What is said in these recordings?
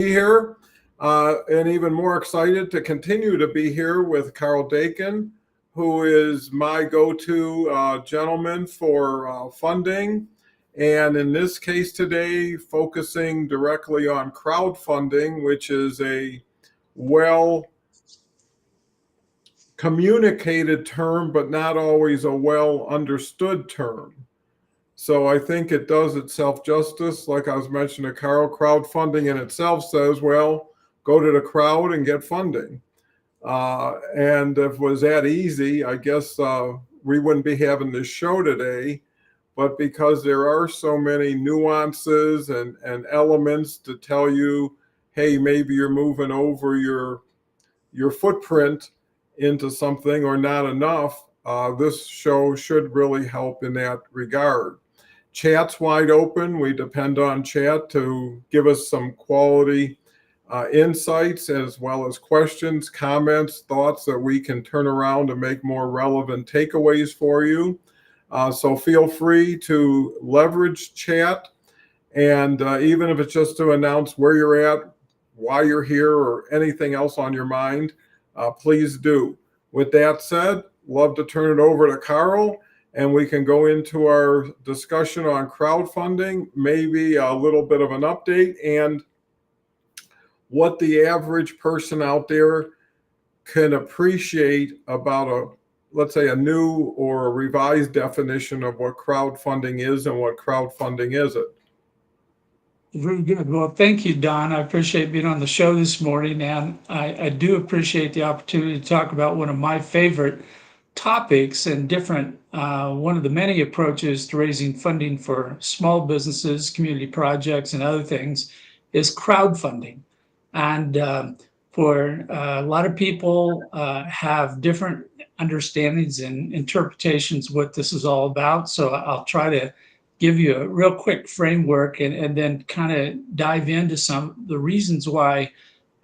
Here, and even more excited to continue to be here with Karl Dakin, who is my go-to gentleman for funding. And in this case today, focusing directly on crowdfunding, which is a well communicated term, but not always a well understood term. So I think it does itself justice. Like I was mentioning to Karl, crowdfunding in itself says, well, go to the crowd and get funding. And if it was that easy, I guess we wouldn't be having this show today. But because there are so many nuances and elements to tell you, hey, maybe you're moving over your footprint into something or not enough, this show should really help in that regard. Chat's wide open. We depend on chat to give us some quality insights as well as questions, comments, thoughts that we can turn around and make more relevant takeaways for you. So feel free to leverage chat. And even if it's just to announce where you're at, why you're here, or anything else on your mind, please do. With that said, love to turn it over to Karl, and we can go into our discussion on crowdfunding, maybe a little bit of an update, and what the average person out there can appreciate about let's say, a new or a revised definition of what crowdfunding is and what crowdfunding isn't. Very good. Well, thank you, Don. I appreciate being on the show this morning, and I do appreciate the opportunity to talk about one of my favorite topics and different, one of the many approaches to raising funding for small businesses, community projects, and other things is crowdfunding. And for a lot of people have different understandings and interpretations what this is all about. So I'll try to give you a real quick framework and then kind of dive into some of the reasons why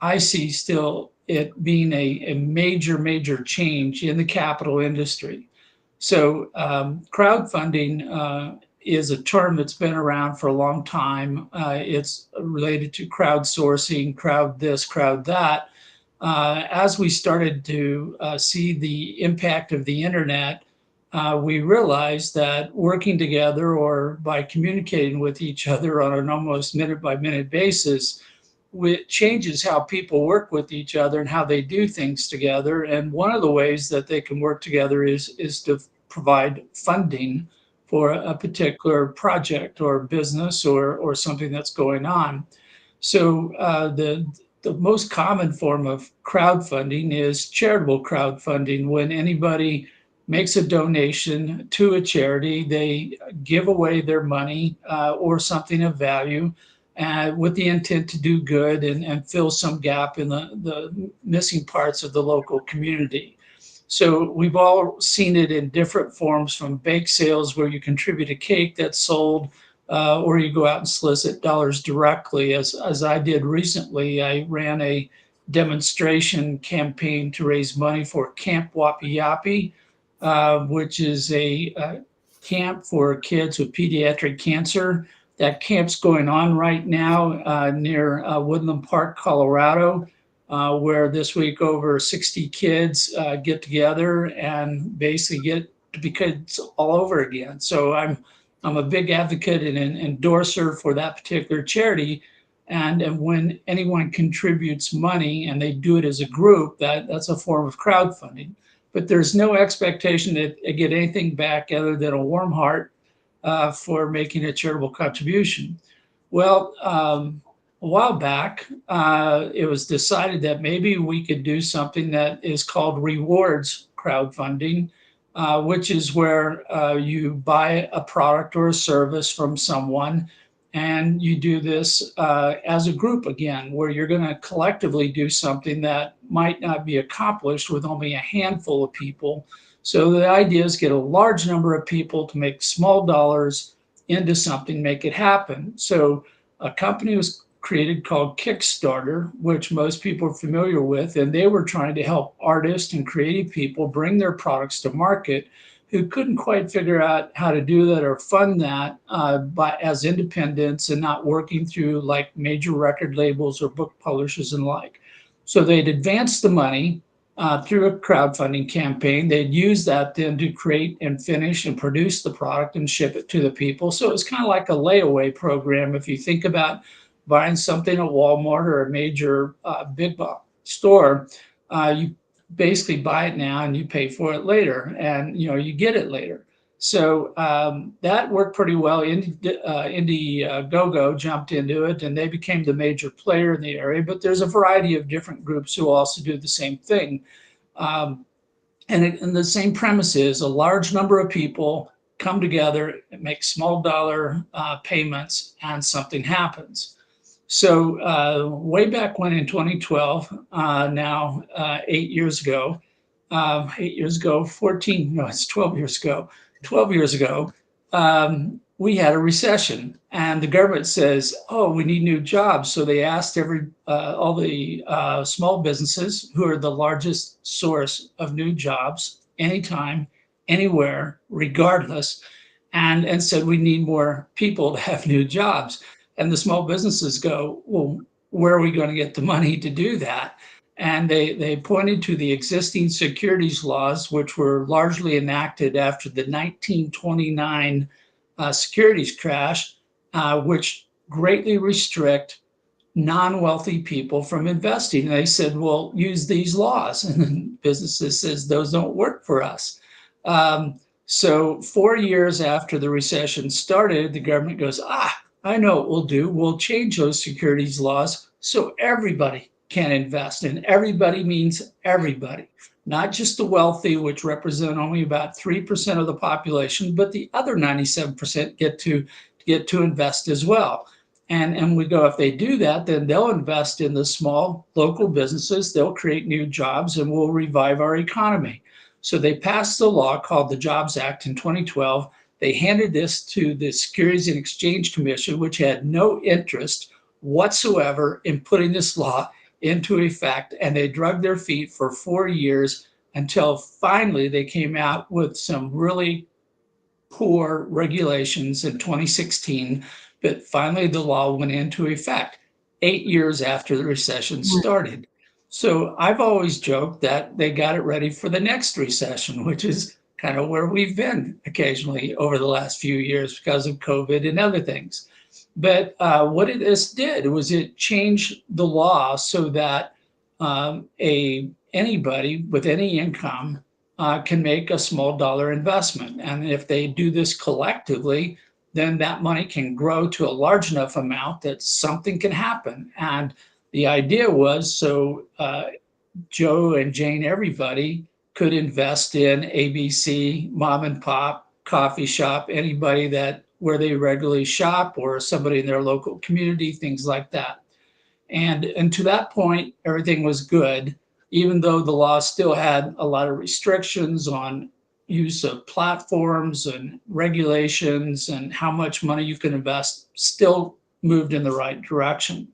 I see still it being a major change in the capital industry. So crowdfunding is a term that's been around for a long time. It's related to crowdsourcing, crowd this, crowd that. As we started to see the impact of the internet, we realized that working together or by communicating with each other on an almost minute by minute basis, it changes how people work with each other and how they do things together. And one of the ways that they can work together is to provide funding for a particular project or business or something that's going on. So the most common form of crowdfunding is charitable crowdfunding. When anybody makes a donation to a charity, they give away their money or something of value with the intent to do good and fill some gap in the missing parts of the local community. So we've all seen it in different forms, from bake sales where you contribute a cake that's sold, or you go out and solicit dollars directly. As I did recently, I ran a demonstration campaign to raise money for Camp Wapi Yapi, which is a camp for kids with pediatric cancer. That camp's going on right now near Woodland Park, Colorado, where this week over 60 kids get together and basically get to be kids all over again. So I'm a big advocate and an endorser for that particular charity. And when anyone contributes money and they do it as a group, that's a form of crowdfunding. But there's no expectation that they get anything back other than a warm heart for making a charitable contribution. Well, a while back, it was decided that maybe we could do something that is called rewards crowdfunding, which is where you buy a product or a service from someone, and you do this as a group again, where you're going to collectively do something that might not be accomplished with only a handful of people. So the idea is get a large number of people to make small dollars into something, make it happen. So a company was created called Kickstarter, which most people are familiar with, and they were trying to help artists and creative people bring their products to market who couldn't quite figure out how to do that or fund that as independents and not working through like major record labels or book publishers and like. So they'd advance the money through a crowdfunding campaign. They'd use that then to create and finish and produce the product and ship it to the people. So it's kind of like a layaway program. If you think about buying something at Walmart or a major big box store, you basically buy it now and you pay for it later, and you get it later. So that worked pretty well. Indiegogo jumped into it, and they became the major player in the area. But there's a variety of different groups who also do the same thing, and the same premise is a large number of people come together, make small dollar payments, and something happens. So way back when in 2012, now 8 years ago, 8 years ago, 14, no, it's 12 years ago, 12 years ago, we had a recession, and the government says, oh, we need new jobs. So they asked all the small businesses, who are the largest source of new jobs anytime, anywhere, regardless, and said we need more people to have new jobs. And the small businesses go, well, where are we going to get the money to do that? And they pointed to the existing securities laws, which were largely enacted after the 1929 securities crash, which greatly restrict non-wealthy people from investing. And they said, well, use these laws. And then businesses says, those don't work for us. So 4 years after the recession started, the government goes, I know what we'll do. We'll change those securities laws so everybody can invest. And everybody means everybody, not just the wealthy, which represent only about 3% of the population, but the other 97% get to invest as well. And we go, if they do that, then they'll invest in the small local businesses, they'll create new jobs, and we'll revive our economy. So they passed the law called the Jobs Act in 2012. They handed this to the Securities and Exchange Commission, which had no interest whatsoever in putting this law into effect. And they dragged their feet for 4 years until finally they came out with some really poor regulations in 2016. But finally, the law went into effect 8 years after the recession started. So I've always joked that they got it ready for the next recession, which is kind of where we've been occasionally over the last few years because of COVID and other things. But what this did was it changed the law so that anybody with any income can make a small dollar investment. And if they do this collectively, then that money can grow to a large enough amount that something can happen. And the idea was so Joe and Jane, everybody could invest in ABC, mom and pop, coffee shop, anybody where they regularly shop, or somebody in their local community, things like that. And to that point, everything was good, even though the law still had a lot of restrictions on use of platforms and regulations and how much money you can invest, still moved in the right direction.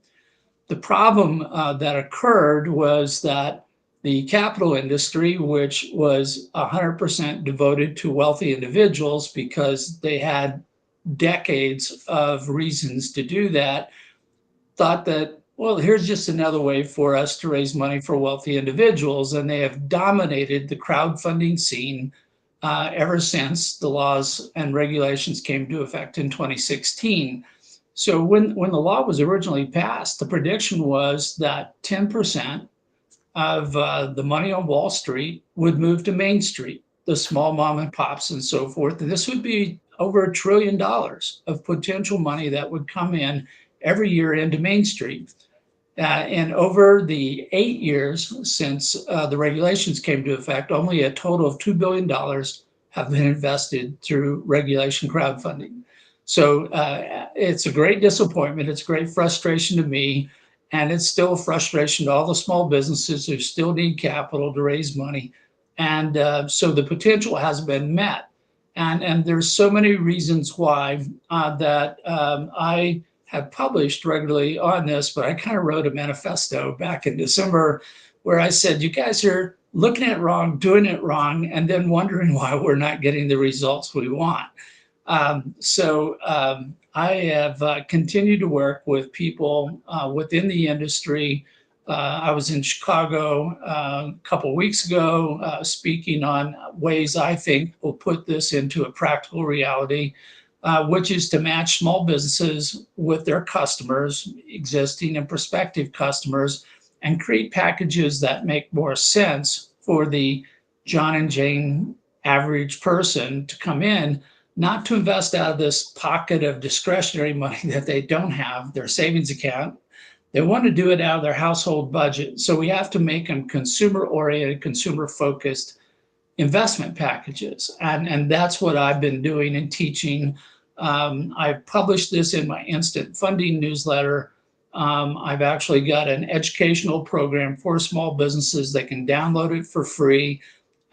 The problem that occurred was that the capital industry, which was 100% devoted to wealthy individuals because they had decades of reasons to do that, thought that, well, here's just another way for us to raise money for wealthy individuals. And they have dominated the crowdfunding scene ever since the laws and regulations came into effect in 2016. So when the law was originally passed, the prediction was that 10% of the money on Wall Street would move to Main Street, the small mom and pops and so forth. And this would be over $1 trillion of potential money that would come in every year into Main Street. And over the 8 years since the regulations came into effect, only a total of $2 billion have been invested through regulation crowdfunding. So it's a great disappointment. It's great frustration to me. And it's still a frustration to all the small businesses who still need capital to raise money. And so the potential hasn't been met. And there's so many reasons why that I have published regularly on this, but I kind of wrote a manifesto back in December where I said, you guys are looking at it wrong, doing it wrong, and then wondering why we're not getting the results we want. I have continued to work with people within the industry. I was in Chicago a couple of weeks ago speaking on ways I think will put this into a practical reality, which is to match small businesses with their customers, existing and prospective customers, and create packages that make more sense for the John and Jane average person to come in, not to invest out of this pocket of discretionary money that they don't have, their savings account. They want to do it out of their household budget. So we have to make them consumer oriented, consumer focused investment packages. And that's what I've been doing and teaching. I published this in my instant funding newsletter. I've actually got an educational program for small businesses. They can download it for free.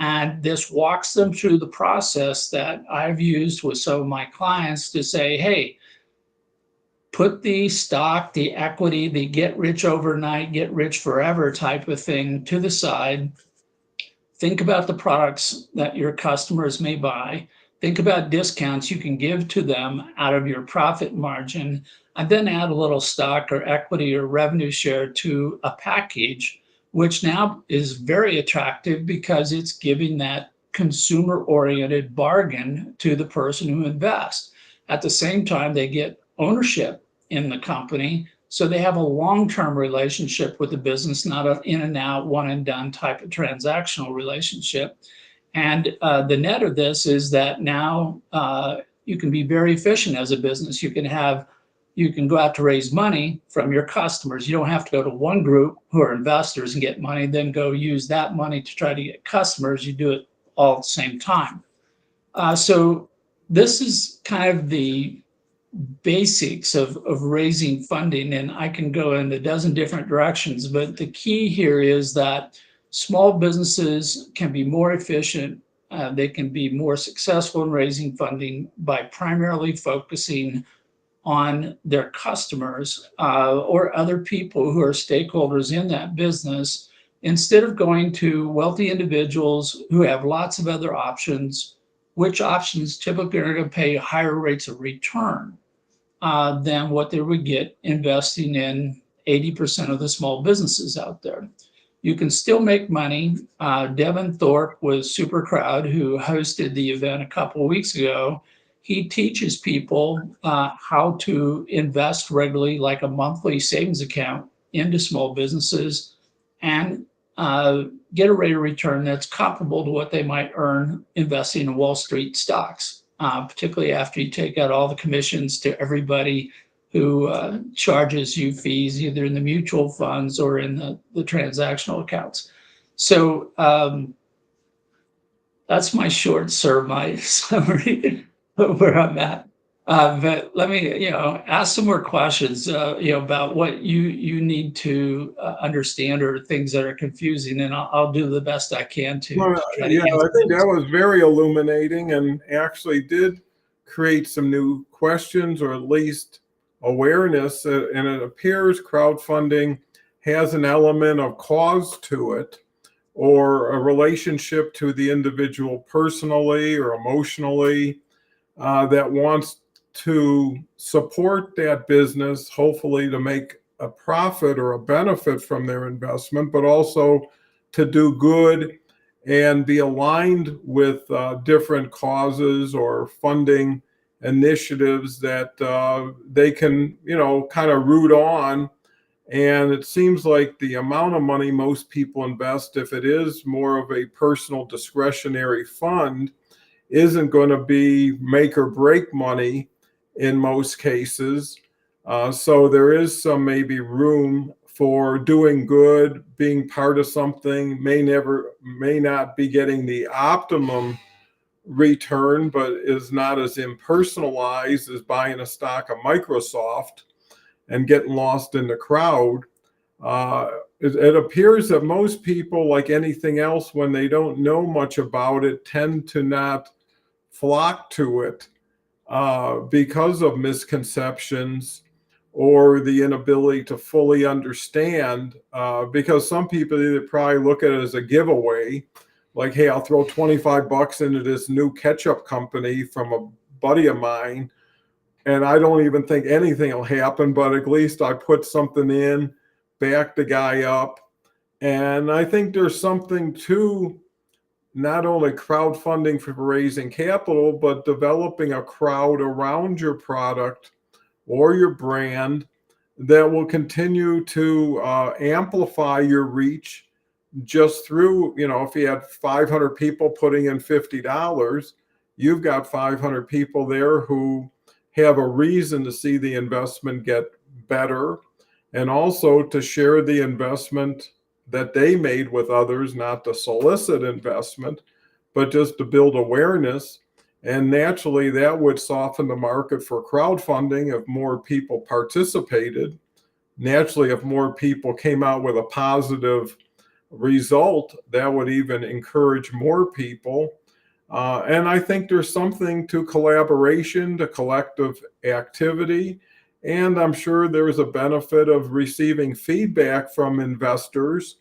And this walks them through the process that I've used with some of my clients to say, hey, put the stock, the equity, the get rich overnight, get rich forever type of thing to the side. Think about the products that your customers may buy. Think about discounts you can give to them out of your profit margin, and then add a little stock or equity or revenue share to a package, which now is very attractive because it's giving that consumer-oriented bargain to the person who invests. At the same time, they get ownership in the company, so they have a long-term relationship with the business, not an in and out, one and done type of transactional relationship. And the net of this is that now you can be very efficient as a business. You can go out to raise money from your customers. You don't have to go to one group who are investors and get money, then go use that money to try to get customers. You do it all at the same time. So this is kind of the basics of raising funding, and I can go in a dozen different directions, but the key here is that small businesses can be more efficient. They can be more successful in raising funding by primarily focusing on their customers or other people who are stakeholders in that business, instead of going to wealthy individuals who have lots of other options, which options typically are going to pay higher rates of return than what they would get investing in 80% of the small businesses out there. You can still make money. Devin Thorpe with Super Crowd, who hosted the event a couple of weeks ago, he teaches people how to invest regularly, like a monthly savings account, into small businesses and get a rate of return that's comparable to what they might earn investing in Wall Street stocks, particularly after you take out all the commissions to everybody who charges you fees, either in the mutual funds or in the transactional accounts. So that's my short summary of where I'm at. But let me, ask some more questions, about what you need to understand or things that are confusing, and I'll do the best I can to Well, try to yeah, I answer think those. that was very illuminating and actually did create some new questions, or at least awareness. And it appears crowdfunding has an element of cause to it, or a relationship to the individual personally or emotionally, that wants to support that business, hopefully to make a profit or a benefit from their investment, but also to do good and be aligned with different causes or funding initiatives that they can, kind of root on. And it seems like the amount of money most people invest, if it is more of a personal discretionary fund, isn't going to be make or break money in most cases. So there is some maybe room for doing good, being part of something, may not be getting the optimum return, but is not as impersonalized as buying a stock of Microsoft and getting lost in the crowd. It appears that most people, like anything else, when they don't know much about it, tend to not flock to it because of misconceptions or the inability to fully understand, because some people either probably look at it as a giveaway, like, hey, I'll throw 25 bucks into this new ketchup company from a buddy of mine, and I don't even think anything will happen, but at least I put something in, back the guy up. And I think there's something to not only crowdfunding for raising capital, but developing a crowd around your product or your brand that will continue to amplify your reach just through, if you had 500 people putting in $50, you've got 500 people there who have a reason to see the investment get better, and also to share the investment that they made with others, not to solicit investment, but just to build awareness. And naturally, that would soften the market for crowdfunding if more people participated. Naturally, if more people came out with a positive result, that would even encourage more people. And I think there's something to collaboration, to collective activity. And I'm sure there's a benefit of receiving feedback from investors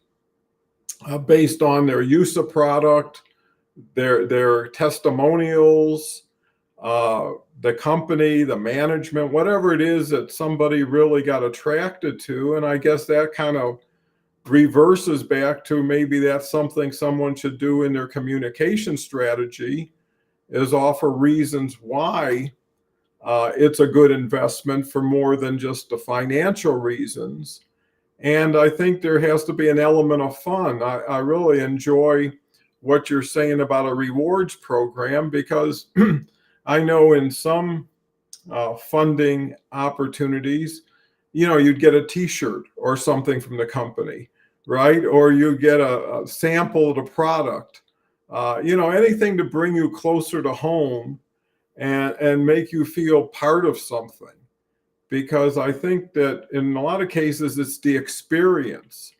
based on their use of product, their testimonials, the company, the management, whatever it is that somebody really got attracted to. And I guess that kind of reverses back to maybe that's something someone should do in their communication strategy, is offer reasons why it's a good investment for more than just the financial reasons. And I think there has to be an element of fun. I really enjoy what you're saying about a rewards program, because I know in some funding opportunities, you'd get a t-shirt or something from the company, right? Or you get a sample of the product, anything to bring you closer to home and make you feel part of something. Because I think that in a lot of cases, it's the experience,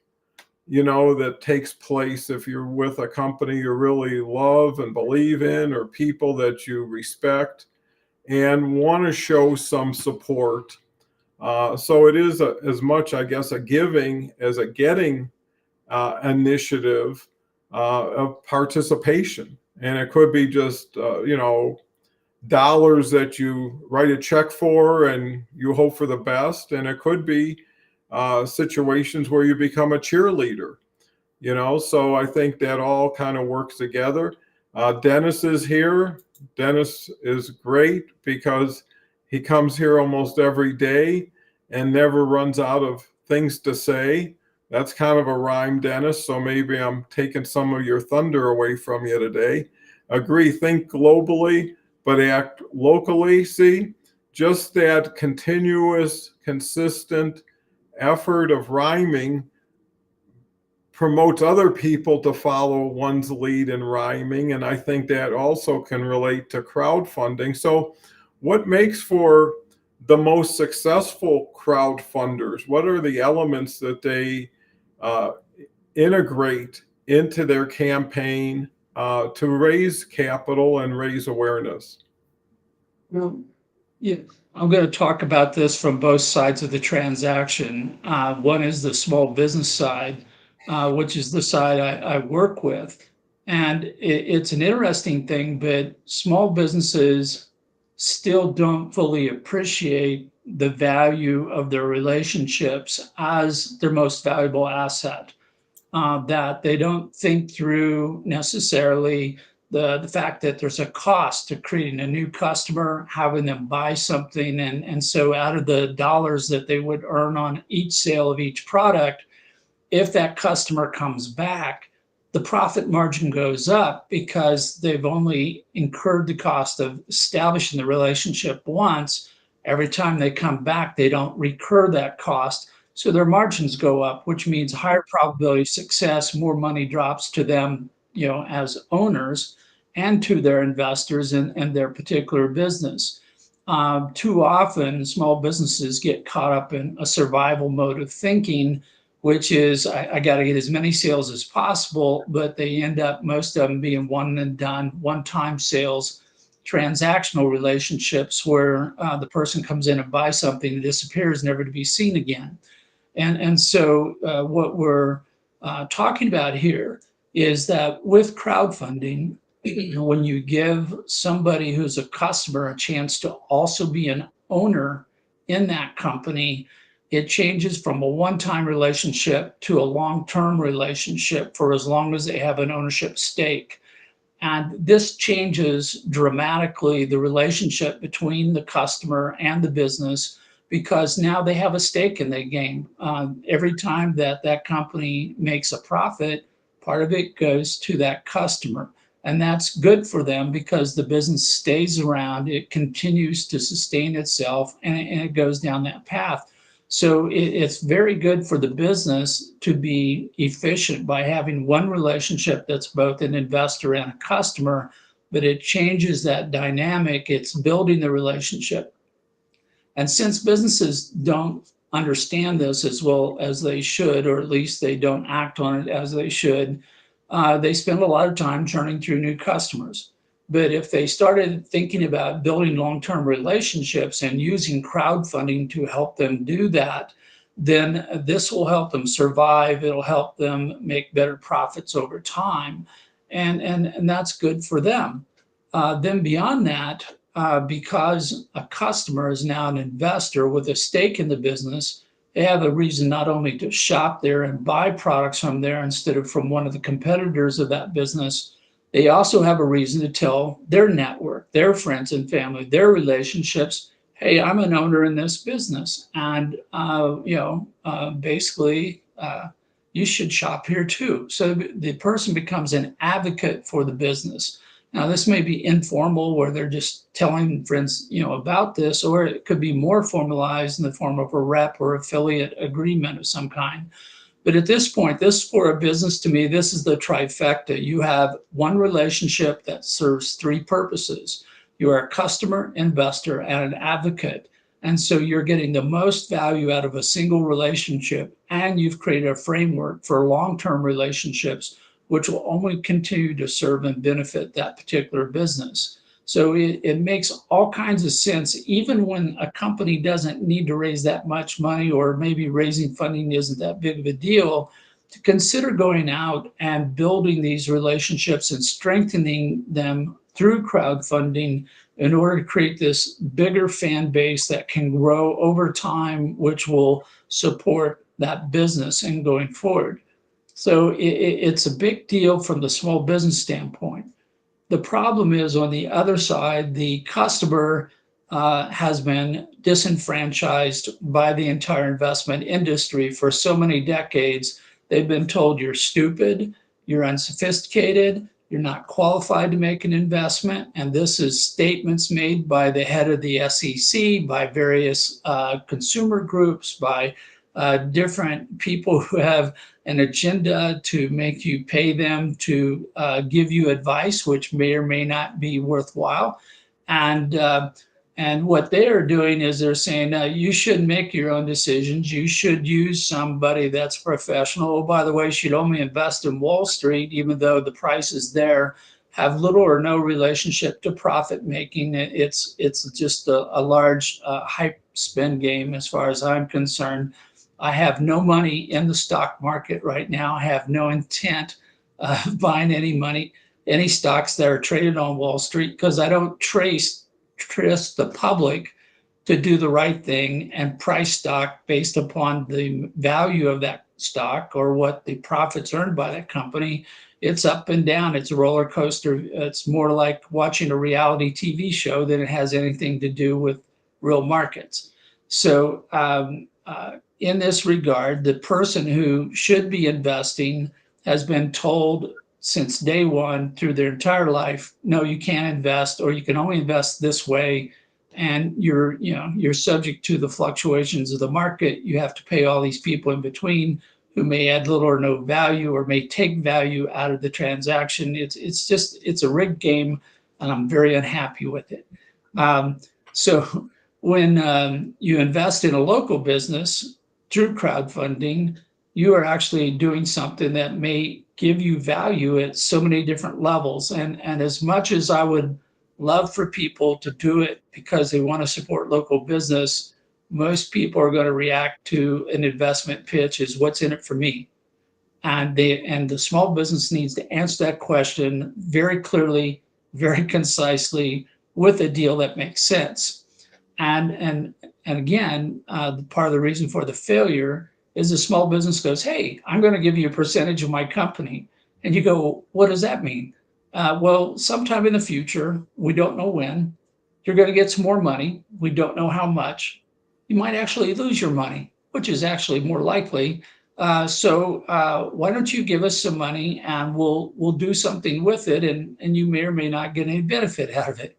that takes place if you're with a company you really love and believe in, or people that you respect and want to show some support. So it is as much, I guess, a giving as a getting initiative of participation. And it could be just, dollars that you write a check for and you hope for the best. And it could be situations where you become a cheerleader, so I think that all kind of works together. Dennis is here. Dennis is great because he comes here almost every day and never runs out of things to say. That's kind of a rhyme, Dennis. So maybe I'm taking some of your thunder away from you today. Agree, think globally, but act locally. See, just that continuous, consistent effort of rhyming promotes other people to follow one's lead in rhyming. And I think that also can relate to crowdfunding. So what makes for the most successful crowdfunders? What are the elements that they integrate into their campaign to raise capital and raise awareness? Well, yeah, I'm going to talk about this from both sides of the transaction. One is the small business side, which is the side I work with. And it's an interesting thing, but small businesses still don't fully appreciate the value of their relationships as their most valuable asset. That they don't think through necessarily the fact that there's a cost to creating a new customer, having them buy something. And so out of the dollars that they would earn on each sale of each product, if that customer comes back, the profit margin goes up because they've only incurred the cost of establishing the relationship once. Every time they come back, they don't recur that cost. So their margins go up, which means higher probability of success, more money drops to them, as owners and to their investors and their particular business. Too often, small businesses get caught up in a survival mode of thinking, which is I got to get as many sales as possible, but they end up, most of them being one and done, one-time sales, transactional relationships where the person comes in and buys something and disappears, never to be seen again. And so what we're talking about here is that with crowdfunding, when you give somebody who's a customer a chance to also be an owner in that company, it changes from a one-time relationship to a long-term relationship for as long as they have an ownership stake. And this changes dramatically the relationship between the customer and the business because now they have a stake in the game. Every time that that company makes a profit, part of it goes to that customer. And that's good for them because the business stays around, it continues to sustain itself, and it goes down that path. So it's very good for the business to be efficient by having one relationship that's both an investor and a customer, but it changes that dynamic. It's building the relationship. And since businesses don't understand this as well as they should, or at least they don't act on it as they should, they spend a lot of time churning through new customers. But if they started thinking about building long-term relationships and using crowdfunding to help them do that, then this will help them survive. It'll help them make better profits over time. And that's good for them. Then beyond that, because a customer is now an investor with a stake in the business, they have a reason not only to shop there and buy products from there instead of from one of the competitors of that business, they also have a reason to tell their network, their friends and family, their relationships, hey, I'm an owner in this business. And, basically, you should shop here too. So the person becomes an advocate for the business. Now, this may be informal where they're just telling friends, about this, or it could be more formalized in the form of a rep or affiliate agreement of some kind. But at this point, this for a business, to me, this is the trifecta. You have one relationship that serves three purposes. You are a customer, investor, and an advocate. And so you're getting the most value out of a single relationship, and you've created a framework for long-term relationships, which will only continue to serve and benefit that particular business. So it makes all kinds of sense, even when a company doesn't need to raise that much money, or maybe raising funding isn't that big of a deal, to consider going out and building these relationships and strengthening them through crowdfunding in order to create this bigger fan base that can grow over time, which will support that business and going forward. So it's a big deal from the small business standpoint. The problem is on the other side, the customer has been disenfranchised by the entire investment industry for so many decades. They've been told you're stupid, you're unsophisticated, you're not qualified to make an investment. And this is statements made by the head of the SEC, by various consumer groups, by different people who have an agenda to make you pay them to give you advice, which may or may not be worthwhile. And what they are doing is they're saying, you shouldn't make your own decisions. You should use somebody that's professional. Oh, by the way, you should only invest in Wall Street, even though the prices there have little or no relationship to profit making. It's just a large hype spin game as far as I'm concerned. I have no money in the stock market right now. I have no intent of buying any stocks that are traded on Wall Street, because I don't trust the public to do the right thing and price stock based upon the value of that stock or what the profits earned by that company. It's up and down. It's a roller coaster. It's more like watching a reality TV show than it has anything to do with real markets. So in this regard, the person who should be investing has been told since day one through their entire life, no, you can't invest, or you can only invest this way. And you're subject to the fluctuations of the market. You have to pay all these people in between who may add little or no value or may take value out of the transaction. It's a rigged game, and I'm very unhappy with it. So when you invest in a local business through crowdfunding, you are actually doing something that may give you value at so many different levels. And as much as I would love for people to do it because they want to support local business, most people are going to react to an investment pitch as what's in it for me. And the small business needs to answer that question very clearly, very concisely, with a deal that makes sense. And again, part of the reason for the failure is the small business goes, "Hey, I'm going to give you a percentage of my company," and you go, "What does that mean?" Well, sometime in the future, we don't know when, you're going to get some more money. We don't know how much. You might actually lose your money, which is actually more likely. So why don't you give us some money and we'll do something with it, and you may or may not get any benefit out of it.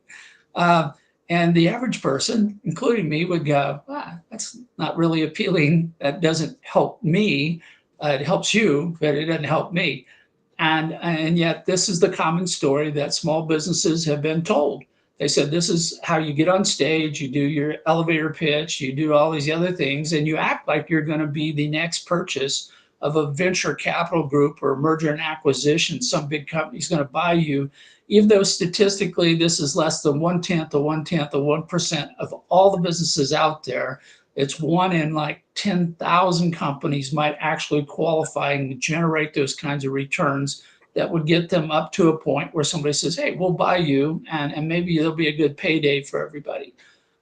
Uh, and the average person, including me, would go, that's not really appealing. That doesn't help me. It helps you, but it doesn't help me. And yet this is the common story that small businesses have been told. They said, this is how you get on stage, you do your elevator pitch, you do all these other things, and you act like you're going to be the next purchase of a venture capital group or a merger and acquisition. Some big company's going to buy you, even though statistically this is less than 1/10 of 1/10 of 1% of all the businesses out there. It's one in like 10,000 companies might actually qualify and generate those kinds of returns that would get them up to a point where somebody says, "Hey, we'll buy you," and maybe there'll be a good payday for everybody.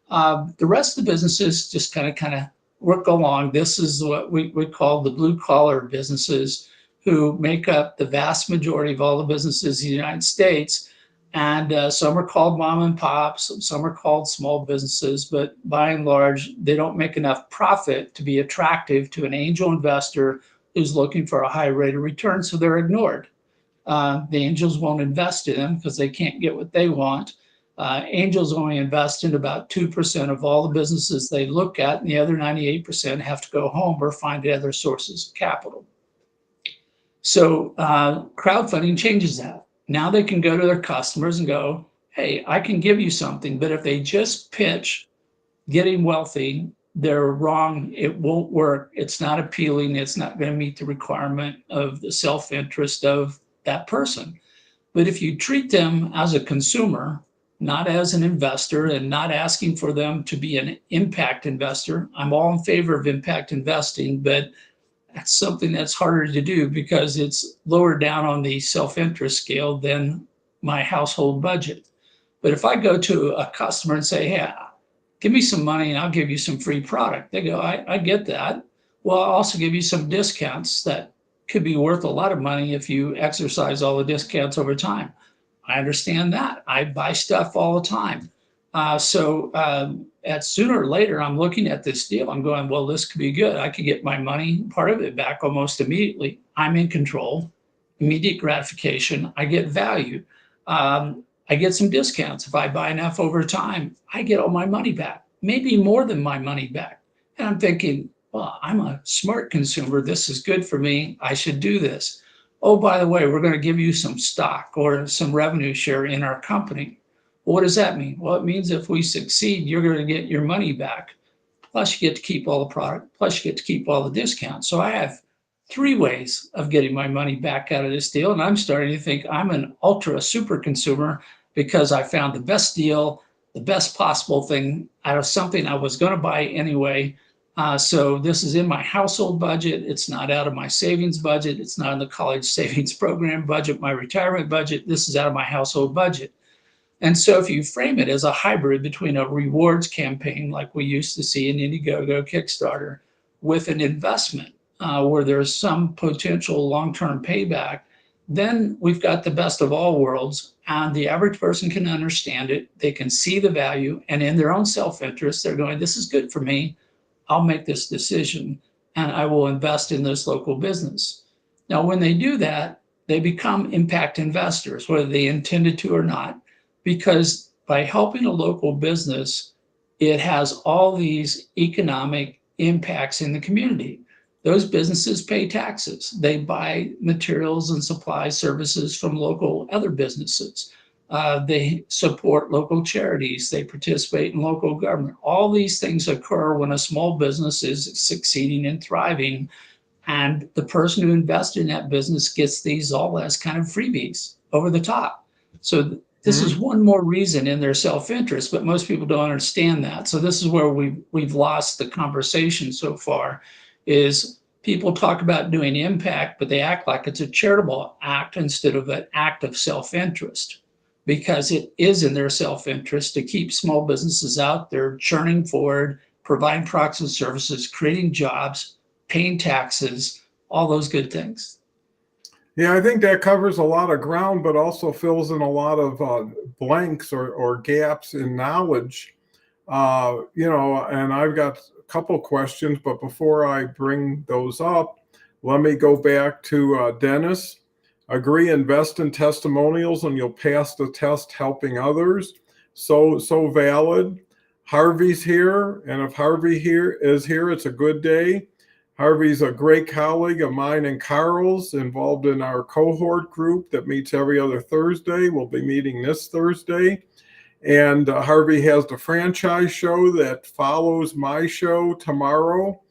The rest of the businesses just kind of work along. This is what we call the blue collar businesses, who make up the vast majority of all the businesses in the United States. And some are called mom and pops, some are called small businesses, but by and large, they don't make enough profit to be attractive to an angel investor who's looking for a high rate of return, so they're ignored. The angels won't invest in them because they can't get what they want. Angels only invest in about 2% of all the businesses they look at, and the other 98% have to go home or find other sources of capital. So crowdfunding changes that. Now they can go to their customers and go, "Hey, I can give you something," but if they just pitch getting wealthy, they're wrong. It won't work. It's not appealing. It's not going to meet the requirement of the self-interest of that person. But if you treat them as a consumer, not as an investor, and not asking for them to be an impact investor, I'm all in favor of impact investing, but that's something that's harder to do because it's lower down on the self-interest scale than my household budget. But if I go to a customer and say, "Hey, give me some money and I'll give you some free product," they go, I get that. Well, I'll also give you some discounts that could be worth a lot of money if you exercise all the discounts over time. I understand that. I buy stuff all the time. At sooner or later, I'm looking at this deal. I'm going, well, this could be good. I could get my money, part of it, back almost immediately. I'm in control, immediate gratification. I get value. I get some discounts. If I buy enough over time, I get all my money back, maybe more than my money back. And I'm thinking, well, I'm a smart consumer. This is good for me. I should do this. Oh, by the way, we're going to give you some stock or some revenue share in our company. Well, what does that mean? Well, it means if we succeed, you're going to get your money back. Plus, you get to keep all the product. Plus, you get to keep all the discounts. So I have 3 ways of getting my money back out of this deal. And I'm starting to think I'm an ultra super consumer because I found the best deal, the best possible thing out of something I was going to buy anyway. So this is in my household budget. It's not out of my savings budget. It's not in the college savings program budget, my retirement budget. This is out of my household budget. And so if you frame it as a hybrid between a rewards campaign like we used to see in Indiegogo, Kickstarter, with an investment where there's some potential long-term payback, then we've got the best of all worlds, and the average person can understand it. They can see the value, and in their own self-interest, they're going, this is good for me. I'll make this decision, and I will invest in this local business. Now, when they do that, they become impact investors, whether they intended to or not, because by helping a local business, it has all these economic impacts in the community. Those businesses pay taxes. They buy materials and supplies, services from local other businesses. They support local charities. They participate in local government. All these things occur when a small business is succeeding and thriving. And the person who invested in that business gets these all as kind of freebies over the top. So This is one more reason in their self-interest, but most people don't understand that. So this is where we've lost the conversation so far, is people talk about doing impact, but they act like it's a charitable act instead of an act of self-interest, because it is in their self-interest to keep small businesses out there churning forward, providing products and services, creating jobs, paying taxes, all those good things. Yeah, I think that covers a lot of ground, but also fills in a lot of blanks or gaps in knowledge. And I've got a couple questions, but before I bring those up, let me go back to Dennis. Agree, invest in testimonials and you'll pass the test helping others. So valid. Harvey's here, and if Harvey is here, it's a good day. Harvey's a great colleague of mine and Carl's, involved in our cohort group that meets every other Thursday. We'll be meeting this Thursday. And Harvey has the franchise show that follows my show tomorrow.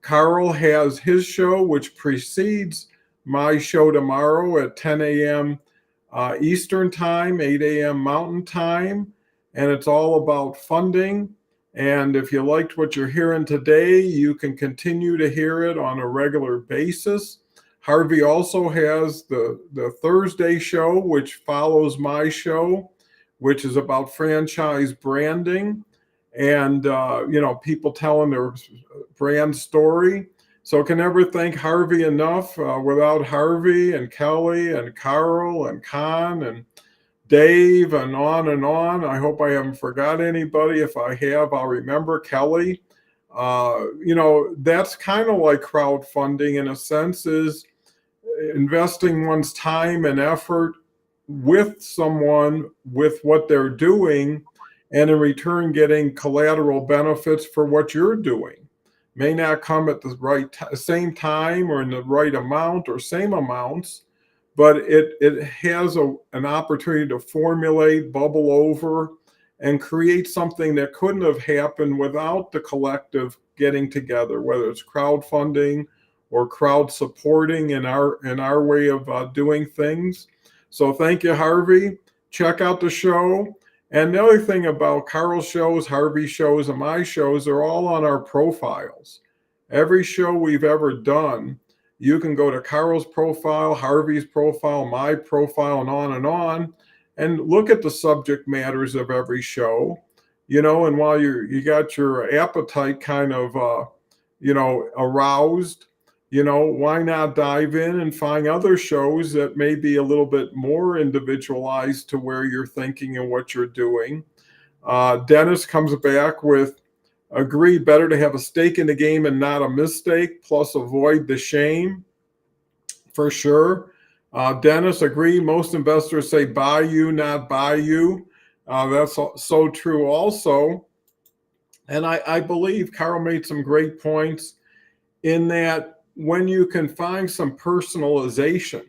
Karl has his show, which precedes my show tomorrow at 10 a.m. Eastern Time, 8 a.m. Mountain Time. And it's all about funding. And if you liked what you're hearing today, you can continue to hear it on a regular basis. Harvey also has the Thursday show, which follows my show, which is about franchise branding and, people telling their brand story. So can never thank Harvey enough. Without Harvey and Kelly and Karl and Con and Dave and on and on. I hope I haven't forgot anybody. If I have, I'll remember Kelly. That's kind of like crowdfunding in a sense, is investing one's time and effort with someone with what they're doing, and in return getting collateral benefits for what you're doing. May not come at the same time or in the right amount or same amounts, but it has an opportunity to formulate, bubble over, and create something that couldn't have happened without the collective getting together, whether it's crowdfunding or crowd supporting in our way of doing things. So thank you, Harvey. Check out the show. And the other thing about Karl's shows, Harvey's shows, and my shows, they're all on our profiles. Every show we've ever done, you can go to Karl's profile, Harvey's profile, my profile, and on, and look at the subject matters of every show, and while you got your appetite kind of, aroused, why not dive in and find other shows that may be a little bit more individualized to where you're thinking and what you're doing. Dennis comes back with, agree, better to have a stake in the game and not a mistake, plus avoid the shame, for sure. Dennis, agree, most investors say buy you, not buy you. That's so true also. And I believe Karl made some great points in that when you can find some personalization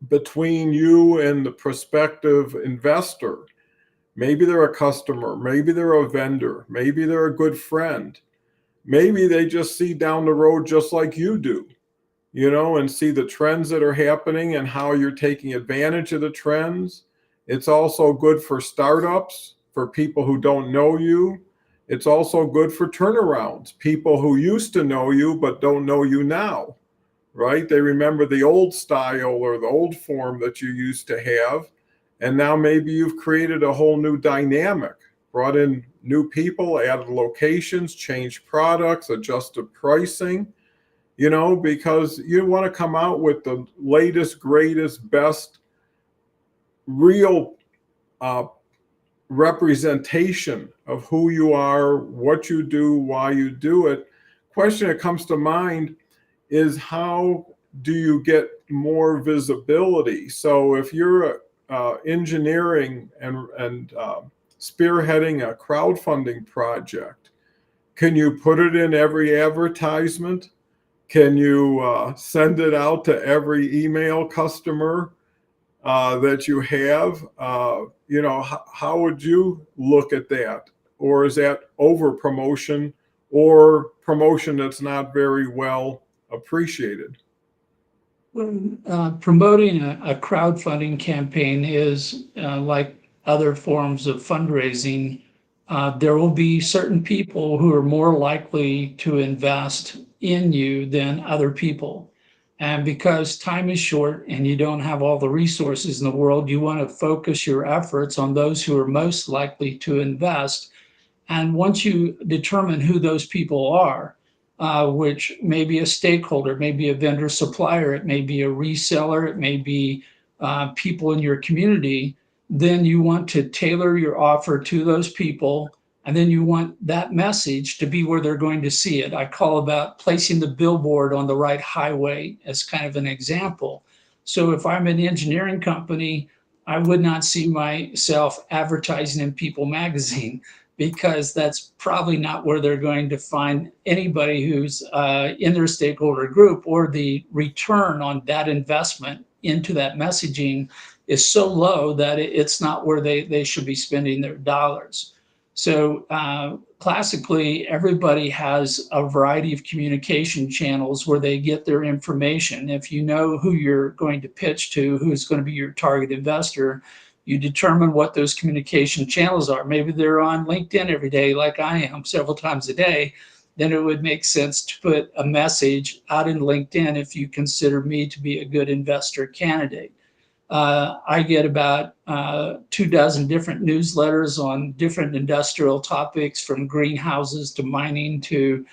between you and the prospective investor, maybe they're a customer, maybe they're a vendor, maybe they're a good friend, maybe they just see down the road just like you do, and see the trends that are happening and how you're taking advantage of the trends. It's also good for startups, for people who don't know you. It's also good for turnarounds, people who used to know you but don't know you now, right? They remember the old style or the old form that you used to have. And now maybe you've created a whole new dynamic, brought in new people, added locations, changed products, adjusted pricing, because you want to come out with the latest, greatest, best, real representation of who you are, what you do, why you do it. Question that comes to mind is, how do you get more visibility? So if you're engineering and spearheading a crowdfunding project, can you put it in every advertisement? Can you send it out to every email customer that you have? How would you look at that? Or is that over promotion or promotion that's not very well appreciated? Promoting a crowdfunding campaign is like other forms of fundraising. There will be certain people who are more likely to invest in you than other people. And because time is short and you don't have all the resources in the world, you want to focus your efforts on those who are most likely to invest. And once you determine who those people are, which may be a stakeholder, maybe a vendor supplier, it may be a reseller, it may be people in your community, then you want to tailor your offer to those people. And then you want that message to be where they're going to see it. I call about placing the billboard on the right highway as kind of an example. So if I'm an engineering company, I would not see myself advertising in People magazine because that's probably not where they're going to find anybody who's in their stakeholder group, or the return on that investment into that messaging is so low that it's not where they should be spending their dollars. So classically, everybody has a variety of communication channels where they get their information. If you know who you're going to pitch to, who's going to be your target investor, you determine what those communication channels are. Maybe they're on LinkedIn every day, like I am several times a day. Then it would make sense to put a message out in LinkedIn if you consider me to be a good investor candidate. I get about 24 different newsletters on different industrial topics, from greenhouses to mining to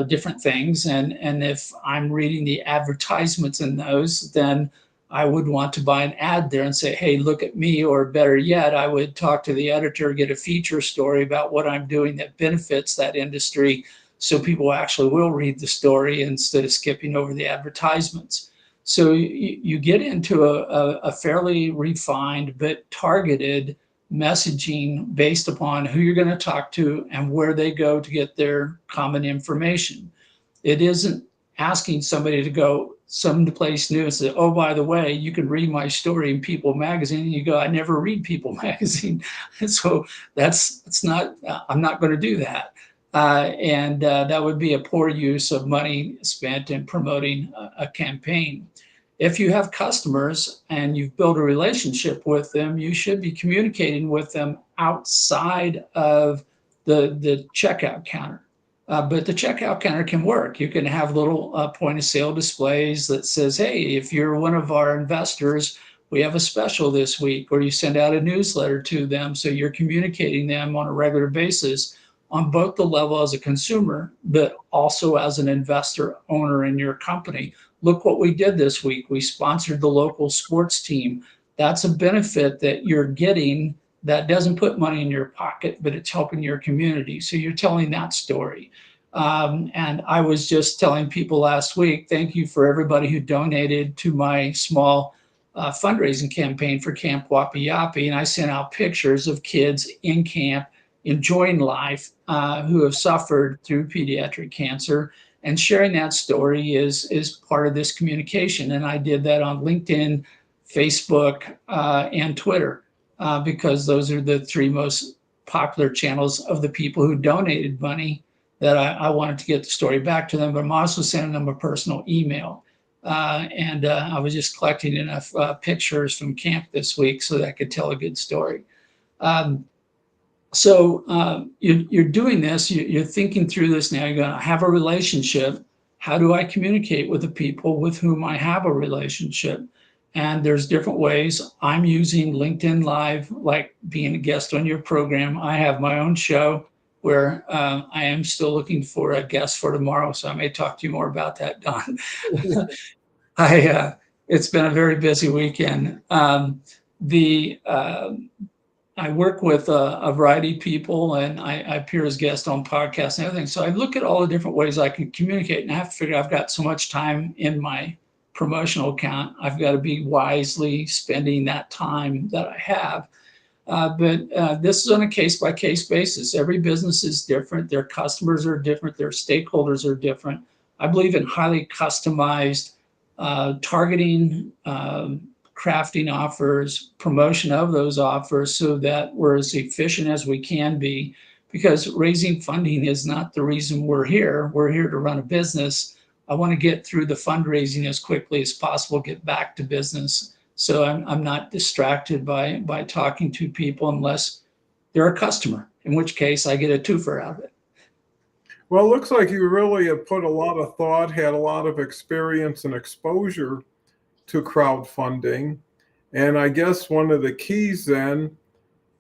different things. And if I'm reading the advertisements in those, then I would want to buy an ad there and say, hey, look at me. Or better yet, I would talk to the editor, get a feature story about what I'm doing that benefits that industry, so people actually will read the story instead of skipping over the advertisements. So you get into a fairly refined but targeted messaging based upon who you're going to talk to and where they go to get their common information. It isn't asking somebody to go someplace new and say, oh, by the way, you can read my story in People magazine. And you go, I never read People magazine. And so that's not, I'm not going to do that. And that would be a poor use of money spent in promoting a campaign. If you have customers and you've built a relationship with them, you should be communicating with them outside of the checkout counter. But the checkout counter can work. You can have little point of sale displays that says, hey, if you're one of our investors, we have a special this week. Or you send out a newsletter to them, so you're communicating them on a regular basis on both the level as a consumer, but also as an investor owner in your company. Look what we did this week. We sponsored the local sports team. That's a benefit that you're getting that doesn't put money in your pocket, but it's helping your community. So you're telling that story. And I was just telling people last week, thank you for everybody who donated to my small fundraising campaign for Camp Wapi Yapi. And I sent out pictures of kids in camp enjoying life who have suffered through pediatric cancer. And sharing that story is part of this communication. And I did that on LinkedIn, Facebook, and Twitter, because those are the three most popular channels of the people who donated money that I wanted to get the story back to them. But I'm also sending them a personal email. And I was just collecting enough pictures from camp this week so that I could tell a good story. So you're doing this, you're thinking through this now. You're going to have a relationship. How do I communicate with the people with whom I have a relationship? And there's different ways. I'm using LinkedIn Live, like being a guest on your program. I have my own show where I am still looking for a guest for tomorrow. So I may talk to you more about that, Don. It's been a very busy weekend. I work with a variety of people, and I appear as guest on podcasts and everything. So I look at all the different ways I can communicate, and I have to figure I've got so much time in my promotional account. I've got to be wisely spending that time that I have. But this is on a case-by-case basis. Every business is different. Their customers are different. Their stakeholders are different. I believe in highly customized targeting, crafting offers, promotion of those offers, so that we're as efficient as we can be, because raising funding is not the reason we're here. We're here to run a business. I want to get through the fundraising as quickly as possible, get back to business. So I'm not distracted by talking to people unless they're a customer, in which case I get a twofer out of it. Well, it looks like you really have put a lot of thought, had a lot of experience and exposure to crowdfunding. And I guess one of the keys then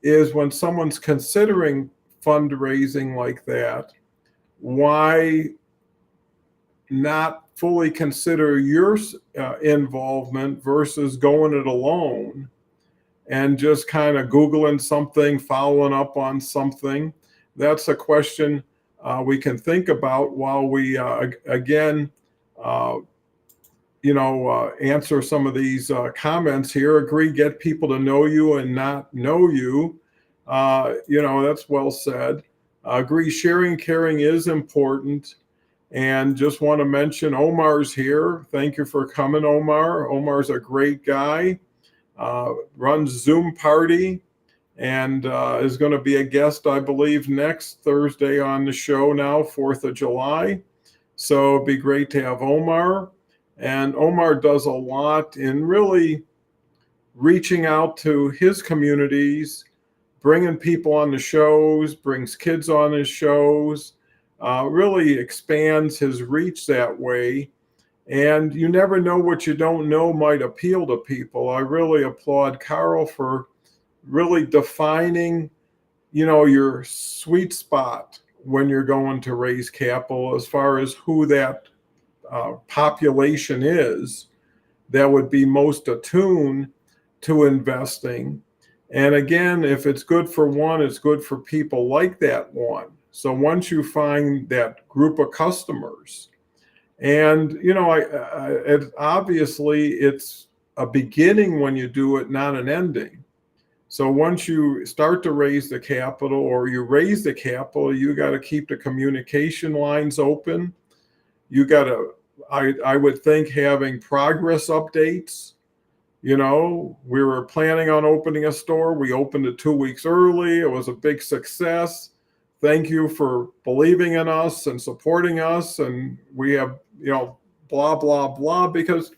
is when someone's considering fundraising like that, why not fully consider your involvement versus going it alone and just kind of Googling something, following up on something? That's a question we can think about while we, again, answer some of these comments here. Agree, get people to know you and not know you. That's well said. Agree, sharing, caring is important. And just want to mention Omar's here. Thank you for coming, Omar. Omar's a great guy, runs Zoom Party, and is going to be a guest, I believe, next Thursday on the show now, 4th of July. So it'd be great to have Omar. And Omar does a lot in really reaching out to his communities, bringing people on the shows, brings kids on his shows, really expands his reach that way. And you never know what you don't know might appeal to people. I really applaud Karl for really defining, your sweet spot when you're going to raise capital as far as who that population is that would be most attuned to investing. And again, if it's good for one, it's good for people like that one. So once you find that group of customers, and obviously it's a beginning when you do it, not an ending. So once you start to raise the capital, or you raise the capital, you got to keep the communication lines open. You got to, I would think, having progress updates. We were planning on opening a store. We opened it 2 weeks early. It was a big success. Thank you for believing in us and supporting us. And we have, blah, blah, blah, because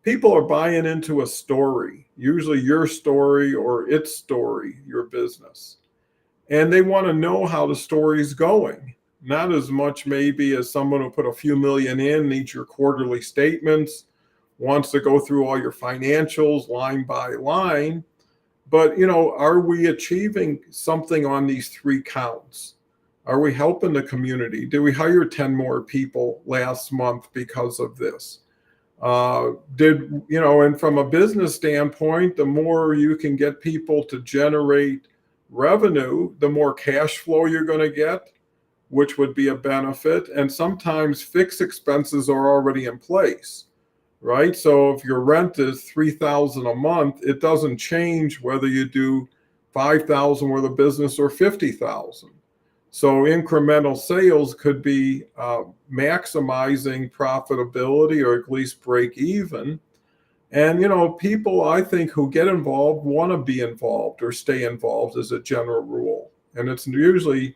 people are buying into a story, usually your story or its story, your business. And they want to know how the story's going. Not as much maybe as someone who put a few million in, needs your quarterly statements, wants to go through all your financials line by line. But, are we achieving something on these 3 counts? Are we helping the community? Did we hire 10 more people last month because of this? And from a business standpoint, the more you can get people to generate revenue, the more cash flow you're going to get, which would be a benefit. And sometimes fixed expenses are already in place, right? So if your rent is $3,000 a month, it doesn't change whether you do $5,000 worth of business or $50,000. So incremental sales could be maximizing profitability, or at least break even. And, people, I think, who get involved want to be involved or stay involved as a general rule. And it's usually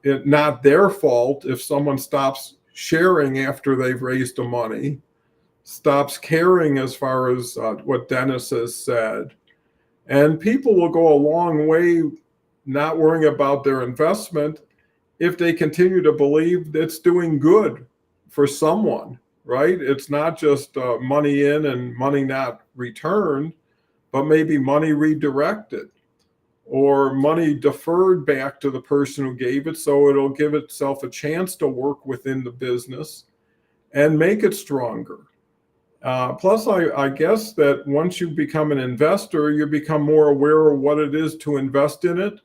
not their fault if someone stops sharing after they've raised the money, stops caring as far as what Dennis has said. And people will go a long way not worrying about their investment if they continue to believe it's doing good for someone, right? It's not just money in and money not returned, but maybe money redirected or money deferred back to the person who gave it, so it'll give itself a chance to work within the business and make it stronger. Plus, I guess that once you become an investor, you become more aware of what it is to invest in it,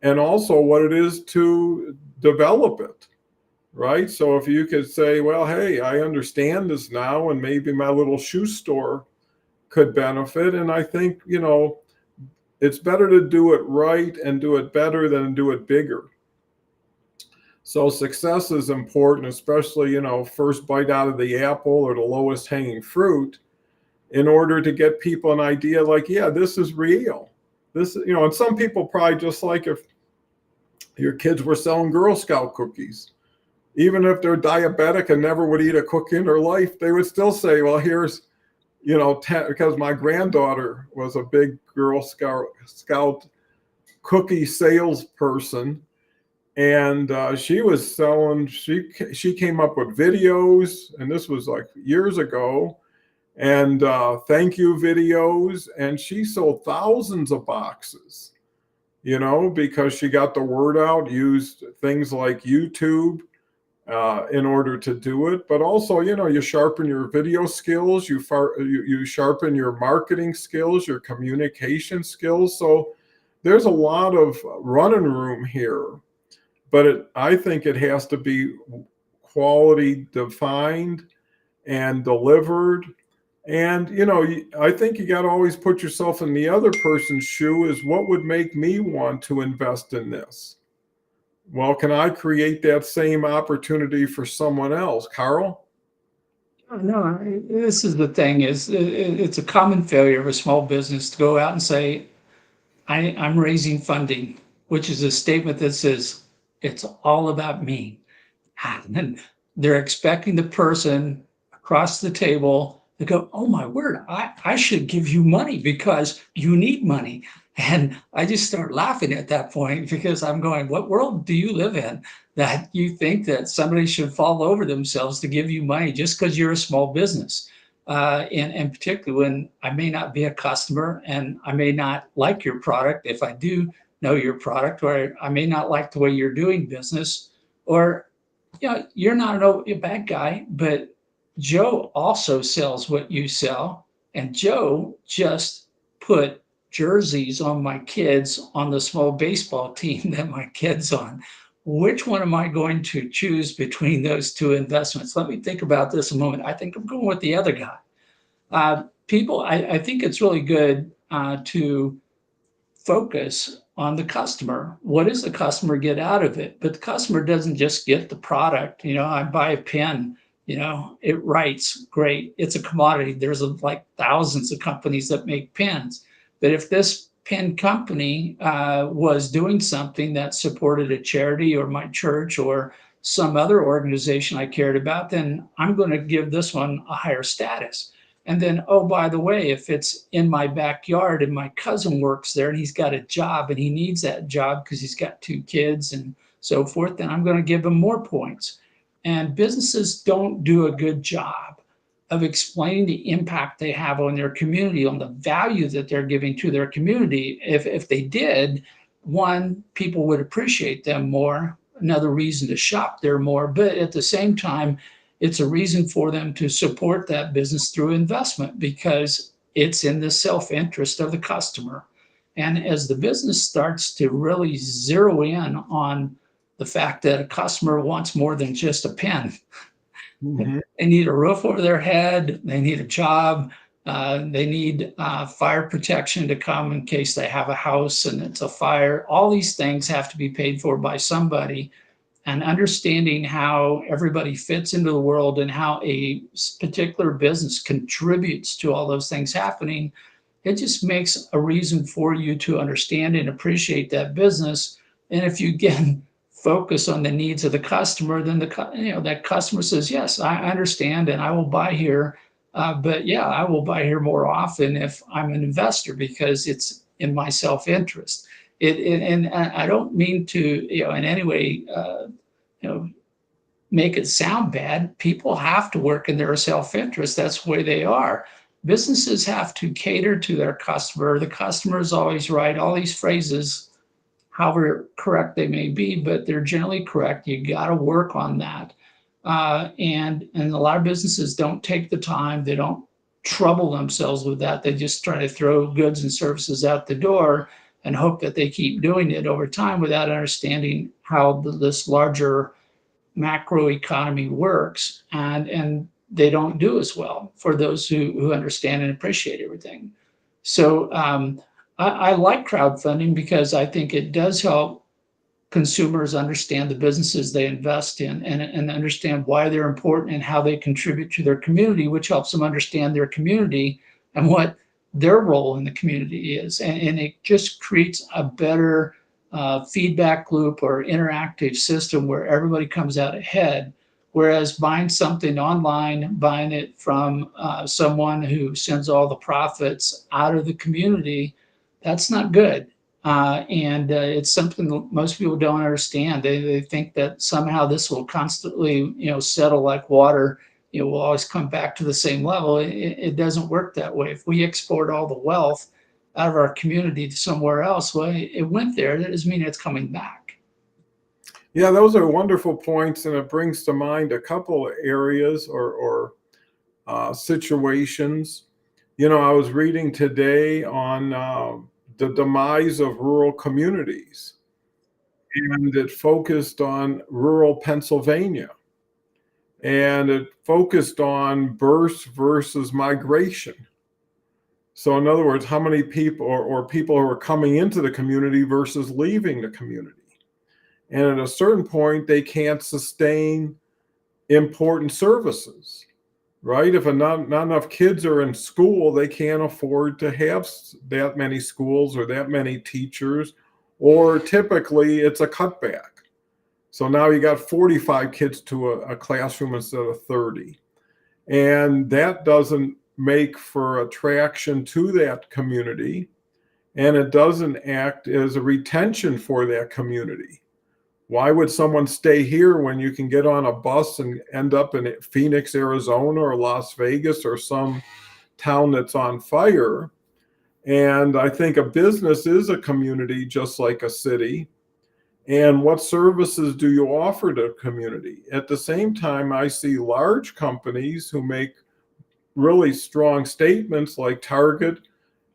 and also what it is to develop it, right? So if you could say, well, hey, I understand this now, and maybe my little shoe store could benefit. And I think, it's better to do it right and do it better than do it bigger. So success is important, especially, first bite out of the apple or the lowest hanging fruit, in order to get people an idea like, yeah, this is real. This, and some people probably, just like if your kids were selling Girl Scout cookies, even if they're diabetic and never would eat a cookie in their life, they would still say, well, here's, because my granddaughter was a big Girl Scout cookie salesperson, and she was selling. She came up with videos, and this was like years ago, and thank you videos, and she sold thousands of boxes. Because she got the word out, used things like YouTube in order to do it. But also, you sharpen your video skills, you sharpen your marketing skills, your communication skills. So there's a lot of running room here, but I think it has to be quality defined and delivered. And, I think you got to always put yourself in the other person's shoe, is what would make me want to invest in this? Well, can I create that same opportunity for someone else? Karl? No, this is the thing is it's a common failure of a small business to go out and say, I'm raising funding, which is a statement that says it's all about me. And they're expecting the person across the table to go, oh my word, I should give you money because you need money. And I just start laughing at that point because I'm going, what world do you live in that you think that somebody should fall over themselves to give you money just because you're a small business? And particularly when I may not be a customer and I may not like your product. If I do know your product, or I may not like the way you're doing business, or you're not a bad guy, but Joe also sells what you sell. And Joe just put jerseys on my kids on the small baseball team that my kids on. Which one am I going to choose between those two investments? Let me think about this a moment. I think I'm going with the other guy. I think it's really good to focus on the customer. What does the customer get out of it? But the customer doesn't just get the product. I buy a pen, it writes great. It's a commodity. There's like thousands of companies that make pens. But if this pen company was doing something that supported a charity or my church or some other organization I cared about, then I'm going to give this one a higher status. And then, oh, by the way, if it's in my backyard and my cousin works there and he's got a job and he needs that job because he's got 2 kids and so forth, then I'm going to give him more points. And businesses don't do a good job of explaining the impact they have on their community, on the value that they're giving to their community. If they did, one, people would appreciate them more, another reason to shop there more, but at the same time, it's a reason for them to support that business through investment because it's in the self-interest of the customer. And as the business starts to really zero in on the fact that a customer wants more than just a pen, Mm-hmm. they need a roof over their head, they need a job, they need fire protection to come in case they have a house and it's a fire. All these things have to be paid for by somebody. And understanding how everybody fits into the world and how a particular business contributes to all those things happening, it just makes a reason for you to understand and appreciate that business. And if you again focus on the needs of the customer, then that customer says, yes, I understand and I will buy here. But yeah, I will buy here more often if I'm an investor because it's in my self-interest. And I don't mean to, in any way, make it sound bad. People have to work in their self-interest. That's the way they are. Businesses have to cater to their customer. The customer is always right. All these phrases, however correct they may be, but they're generally correct. You got to work on that. And a lot of businesses don't take the time. They don't trouble themselves with that. They just try to throw goods and services out the door and hope that they keep doing it over time without understanding how this larger macro economy works, and they don't do as well for those who understand and appreciate everything. So I like crowdfunding because I think it does help consumers understand the businesses they invest in and understand why they're important and how they contribute to their community, which helps them understand their community and what their role in the community is. And it just creates a better feedback loop or interactive system where everybody comes out ahead. Whereas buying something online, buying it from someone who sends all the profits out of the community, that's not good. And it's something that most people don't understand. They think that somehow this will constantly, settle like water. We'll always come back to the same level. It doesn't work that way. If we export all the wealth out of our community to somewhere else, well, it went there. That doesn't mean it's coming back. Yeah, those are wonderful points, and it brings to mind a couple of areas or situations. I was reading today on the demise of rural communities, and it focused on rural Pennsylvania, and it focused on births versus migration. So, in other words, how many people or people who are coming into the community versus leaving the community. And at a certain point, they can't sustain important services, right? If not enough kids are in school, they can't afford to have that many schools or that many teachers, or typically it's a cutback. So now you got 45 kids to a classroom instead of 30. And that doesn't make for attraction to that community, and it doesn't act as a retention for that community. Why would someone stay here when you can get on a bus and end up in Phoenix, Arizona, or Las Vegas, or some town that's on fire? And I think a business is a community just like a city. And what services do you offer to the community? At the same time, I see large companies who make really strong statements, like Target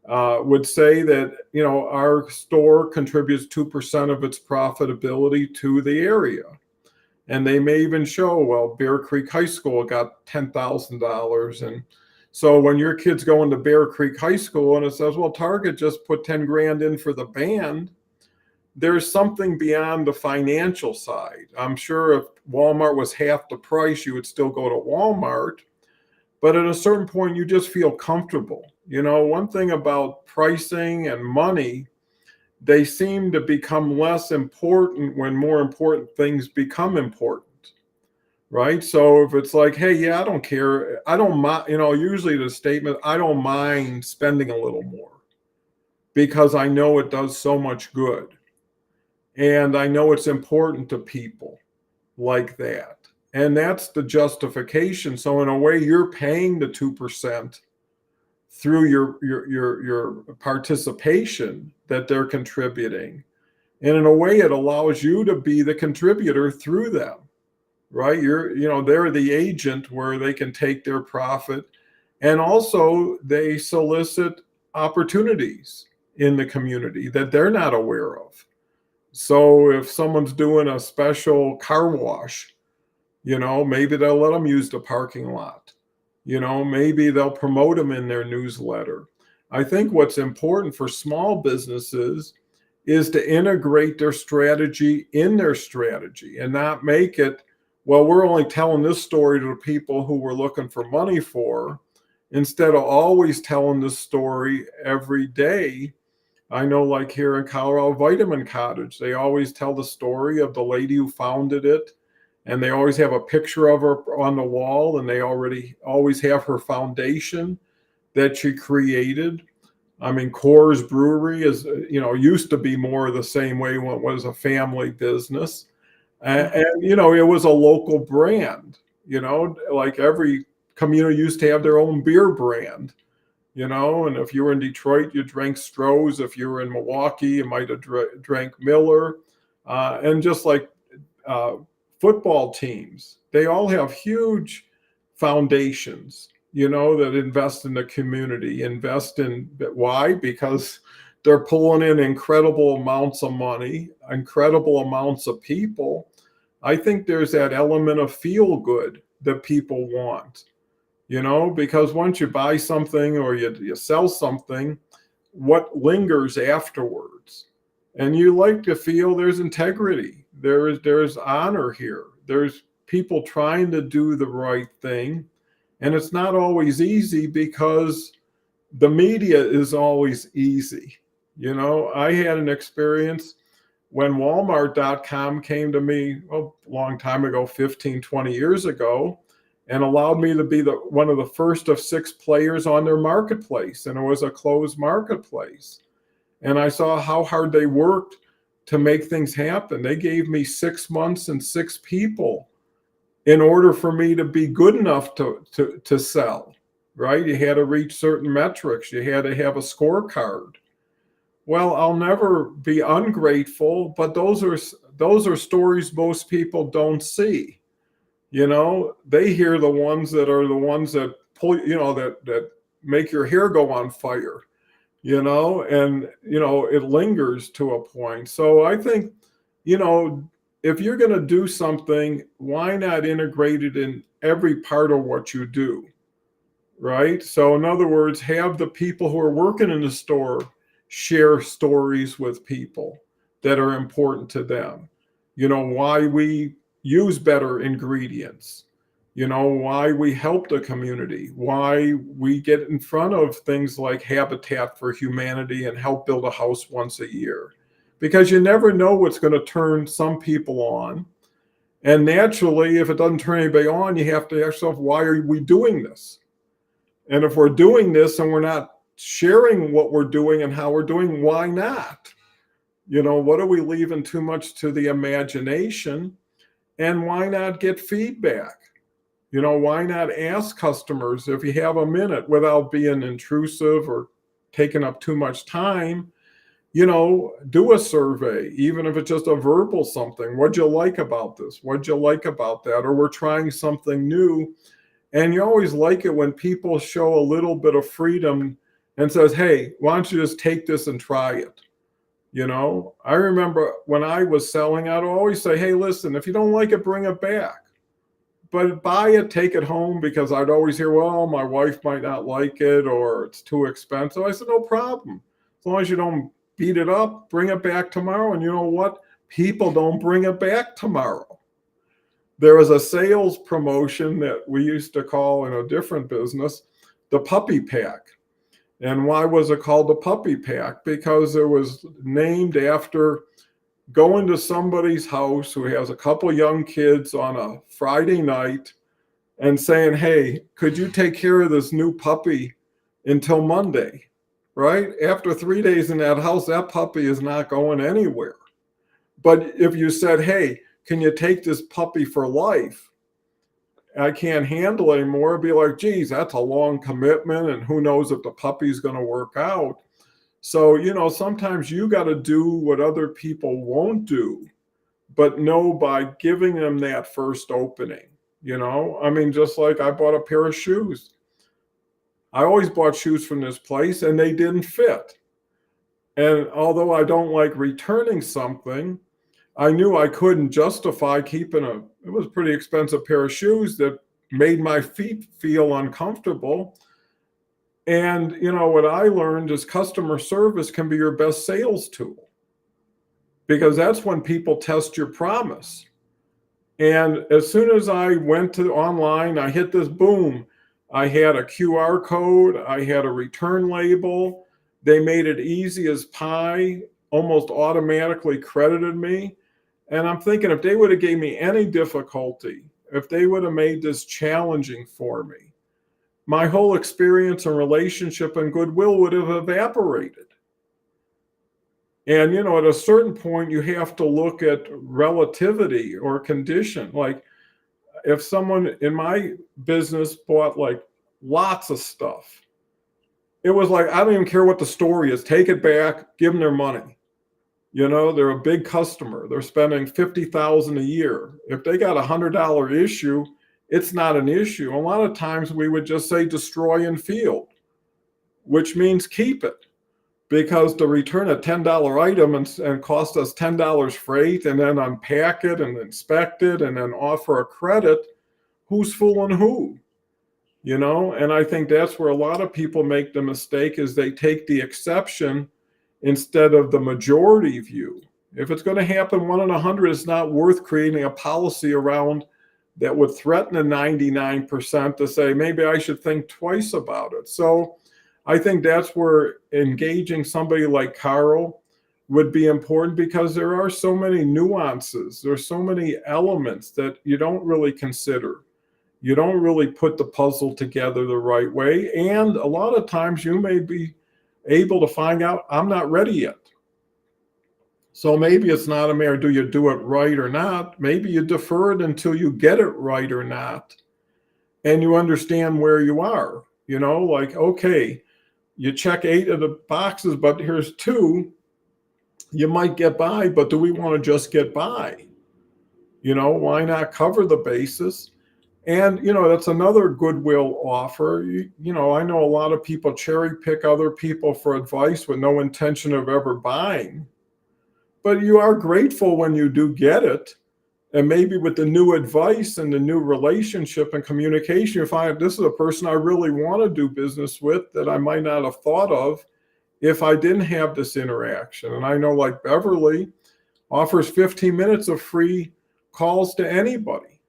would say that, our store contributes 2% of its profitability to the area. And they may even show, well, Bear Creek High School got $10,000. And so when your kid's going to Bear Creek High School and it says, well, Target just put 10 grand in for the band, there's something beyond the financial side. I'm sure if Walmart was half the price, you would still go to Walmart. But at a certain point, you just feel comfortable. One thing about pricing and money, they seem to become less important when more important things become important, right? So if it's like, hey, yeah, I don't care. I don't mind, usually the statement, I don't mind spending a little more because I know it does so much good. And I know it's important to people like that. And that's the justification. So in a way, you're paying the 2% through your participation that they're contributing. And in a way, it allows you to be the contributor through them, right? They're the agent where they can take their profit. And also they solicit opportunities in the community that they're not aware of. So if someone's doing a special car wash, maybe they'll let them use the parking lot. Maybe they'll promote them in their newsletter. I think what's important for small businesses is to integrate their strategy in their strategy and not make it, well, we're only telling this story to the people who we're looking for money for, instead of always telling this story every day. I know, like here in Colorado, Vitamin Cottage, they always tell the story of the lady who founded it. And they always have a picture of her on the wall, and they always have her foundation that she created. I mean, Coors Brewery used to be more the same way when it was a family business. And it was a local brand, like every community used to have their own beer brand, and if you were in Detroit, you drank Stroh's. If you were in Milwaukee, you might have drank Miller. And just like football teams, they all have huge foundations, that invest in the community, why? Because they're pulling in incredible amounts of money, incredible amounts of people. I think there's that element of feel good that people want, because once you buy something or you sell something, what lingers afterwards? And you like to feel there's integrity. There's honor here. There's people trying to do the right thing. And it's not always easy because the media is always easy. I had an experience when Walmart.com came to me a long time ago, 15, 20 years ago, and allowed me to be one of the first of 6 players on their marketplace. And it was a closed marketplace. And I saw how hard they worked to make things happen. They gave me 6 months and 6 people in order for me to be good enough to sell, right? You had to reach certain metrics. You had to have a scorecard. Well, I'll never be ungrateful, but those are stories most people don't see. You know, they hear the ones that pull, that make your hair go on fire, and, it lingers to a point. So I think, if you're going to do something, why not integrate it in every part of what you do, right? So in other words, have the people who are working in the store share stories with people that are important to them. Why we use better ingredients, why we help the community, why we get in front of things like Habitat for Humanity and help build a house once a year. Because you never know what's going to turn some people on. And naturally, if it doesn't turn anybody on, you have to ask yourself, why are we doing this? And if we're doing this and we're not sharing what we're doing and how we're doing, why not? What are we leaving too much to the imagination? And why not get feedback? Why not ask customers if you have a minute without being intrusive or taking up too much time? Do a survey, even if it's just a verbal something. What'd you like about this? What'd you like about that? Or we're trying something new. And you always like it when people show a little bit of freedom and says, hey, why don't you just take this and try it? I remember when I was selling, I'd always say, hey, listen, if you don't like it, bring it back. But buy it, take it home, because I'd always hear, well, my wife might not like it or it's too expensive. I said, no problem. As long as you don't beat it up, bring it back tomorrow. And you know what? People don't bring it back tomorrow. There was a sales promotion that we used to call in a different business, the puppy pack. And why was it called the puppy pack? Because it was named after going to somebody's house who has a couple young kids on a Friday night and saying, hey, could you take care of this new puppy until Monday, right? After 3 days in that house, that puppy is not going anywhere. But if you said, hey, can you take this puppy for life? I can't handle it anymore. It'd be like, geez, that's a long commitment, and who knows if the puppy's going to work out. So, sometimes you got to do what other people won't do, but know by giving them that first opening, just like I bought a pair of shoes. I always bought shoes from this place and they didn't fit. And although I don't like returning something, I knew I couldn't justify keeping it was a pretty expensive pair of shoes that made my feet feel uncomfortable. And, what I learned is customer service can be your best sales tool, because that's when people test your promise. And as soon as I went to online, I hit this boom. I had a QR code. I had a return label. They made it easy as pie, almost automatically credited me. And I'm thinking, if they would have gave me any difficulty, if they would have made this challenging for me, my whole experience and relationship and goodwill would have evaporated. And, at a certain point, you have to look at relativity or condition. Like if someone in my business bought like lots of stuff, it was like, I don't even care what the story is. Take it back, give them their money. They're a big customer. They're spending $50,000 a year. If they got $100 issue, it's not an issue. A lot of times we would just say destroy and field, which means keep it, because to return a $10 item and cost us $10 freight and then unpack it and inspect it and then offer a credit, who's fooling who? And I think that's where a lot of people make the mistake, is they take the exception instead of the majority view. If it's going to happen 1 in 100, it's not worth creating a policy around that would threaten the 99% to say, maybe I should think twice about it. So I think that's where engaging somebody like Karl would be important, because there are so many nuances. There's so many elements that you don't really consider. You don't really put the puzzle together the right way. And a lot of times you may be able to find out, I'm not ready yet. So maybe it's not a matter, do you do it right or not? Maybe you defer it until you get it right or not, and you understand where you are. Like, okay, you check 8 of the boxes, but here's 2. You might get by, but do we want to just get by? Why not cover the bases? And, that's another goodwill offer. I know a lot of people cherry pick other people for advice with no intention of ever buying. But you are grateful when you do get it. And maybe with the new advice and the new relationship and communication, you find this is a person I really want to do business with that I might not have thought of if I didn't have this interaction. And I know, like, Beverly offers 15 minutes of free calls to anybody.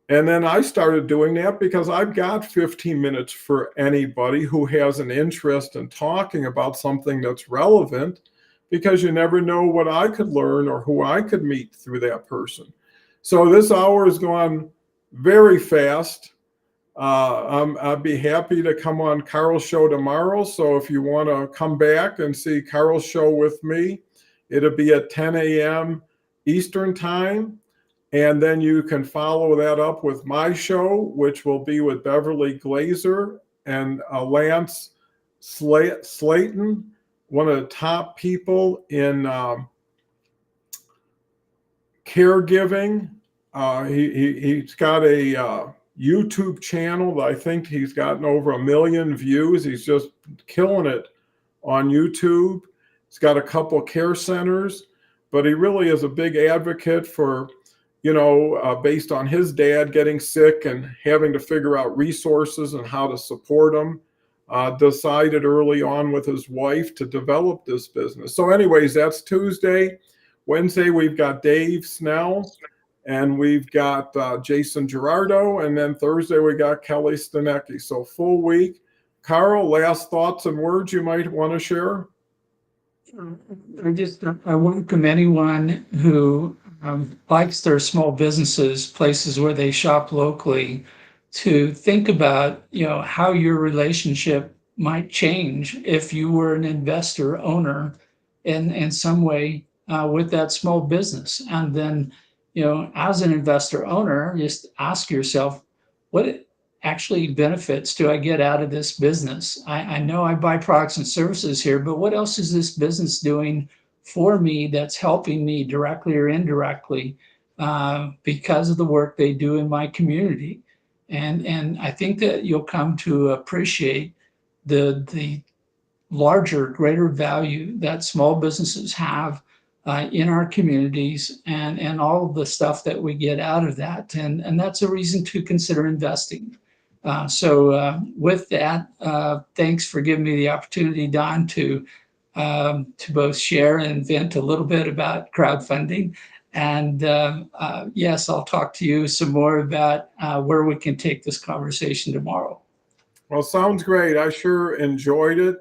And then I started doing that because I've got 15 minutes for anybody who has an interest in talking about something that's relevant, because you never know what I could learn or who I could meet through that person. So this hour has gone very fast. I'd be happy to come on Karl's show tomorrow. So if you want to come back and see Karl's show with me, it'll be at 10 a.m. Eastern time. And then you can follow that up with my show, which will be with Beverly Glazer and Lance Slayton, one of the top people in caregiving. He's got a YouTube channel that I think he's gotten over 1 million views. He's just killing it on YouTube. He's got a couple care centers, but he really is a big advocate for, based on his dad getting sick and having to figure out resources and how to support him. Decided early on with his wife to develop this business. So anyways, that's Tuesday. Wednesday, we've got Dave Snell, and we've got Jason Gerardo, and then Thursday, we got Kelly Stanecki. So full week. Karl, last thoughts and words you might want to share? I welcome anyone who likes their small businesses, places where they shop locally, to think about, how your relationship might change if you were an investor owner in some way with that small business. And then, as an investor owner, just ask yourself, what actually benefits do I get out of this business? I know I buy products and services here, but what else is this business doing for me that's helping me directly or indirectly because of the work they do in my community? And I think that you'll come to appreciate the larger, greater value that small businesses have in our communities, and all of the stuff that we get out of that. And that's a reason to consider investing. So with that, thanks for giving me the opportunity, Don, to both share and vent a little bit about crowdfunding. And yes, I'll talk to you some more about where we can take this conversation tomorrow. Well, sounds great. I sure enjoyed it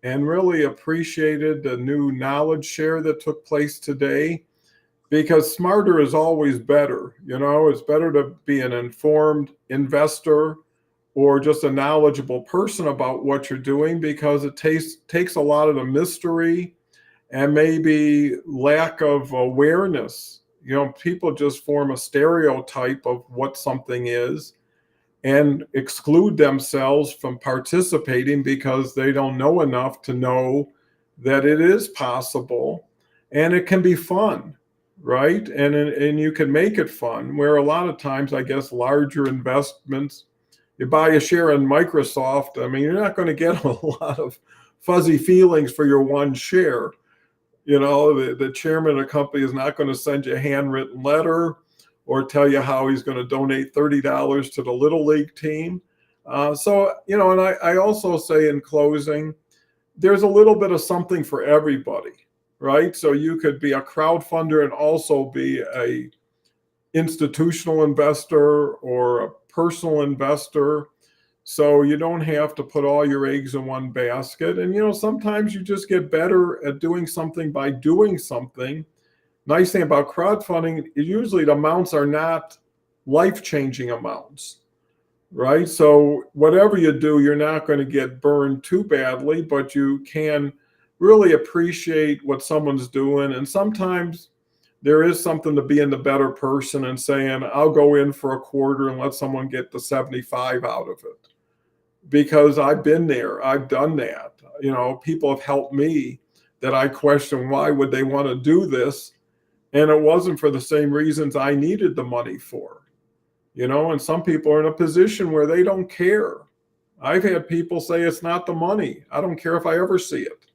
and really appreciated the new knowledge share that took place today, because smarter is always better. It's better to be an informed investor or just a knowledgeable person about what you're doing, because it takes a lot of the mystery and maybe lack of awareness. People just form a stereotype of what something is and exclude themselves from participating because they don't know enough to know that it is possible and it can be fun, right? And you can make it fun, where a lot of times, I guess, larger investments, you buy a share in Microsoft, you're not going to get a lot of fuzzy feelings for your one share. The chairman of the company is not going to send you a handwritten letter or tell you how he's going to donate $30 to the Little League team. And I also say in closing, there's a little bit of something for everybody, right? So you could be a crowdfunder and also be a institutional investor or a personal investor. So you don't have to put all your eggs in one basket. And, sometimes you just get better at doing something by doing something. Nice thing about crowdfunding is usually the amounts are not life-changing amounts, right? So whatever you do, you're not going to get burned too badly, but you can really appreciate what someone's doing. And sometimes there is something to being the better person and saying, I'll go in for a quarter and let someone get the 75 out of it. Because I've been there, I've done that. People have helped me that I question why would they want to do this? And it wasn't for the same reasons I needed the money for. And some people are in a position where they don't care. I've had people say it's not the money. I don't care if I ever see it.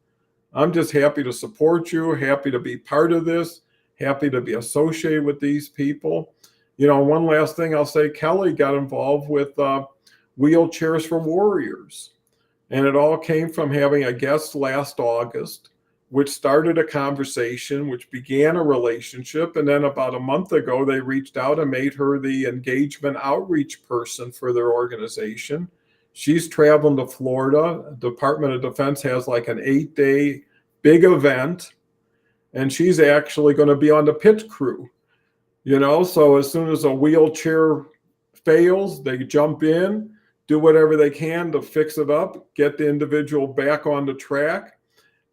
I'm just happy to support you, happy to be part of this, happy to be associated with these people. One last thing I'll say, Kelly got involved with Wheelchairs for Warriors. And it all came from having a guest last August, which started a conversation, which began a relationship. And then about a month ago, they reached out and made her the engagement outreach person for their organization. She's traveling to Florida. Department of Defense has like an 8-day big event. And she's actually going to be on the pit crew. So as soon as a wheelchair fails, they jump in, do whatever they can to fix it up, get the individual back on the track.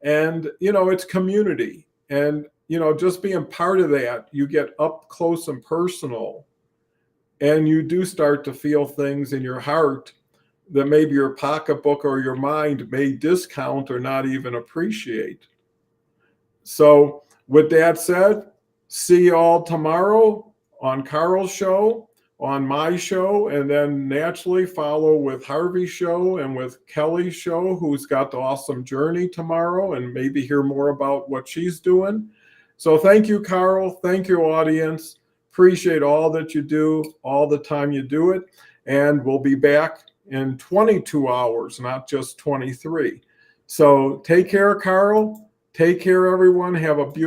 And, it's community. And, just being part of that, you get up close and personal. And you do start to feel things in your heart that maybe your pocketbook or your mind may discount or not even appreciate. So with that said, see you all tomorrow on Karl's show, on my show, and then naturally follow with Harvey's show and with Kelly's show, who's got the awesome journey tomorrow, and maybe hear more about what she's doing. So thank you, Karl. Thank you, audience. Appreciate all that you do, all the time you do it. And we'll be back in 22 hours, not just 23. So take care, Karl. Take care, everyone. Have a beautiful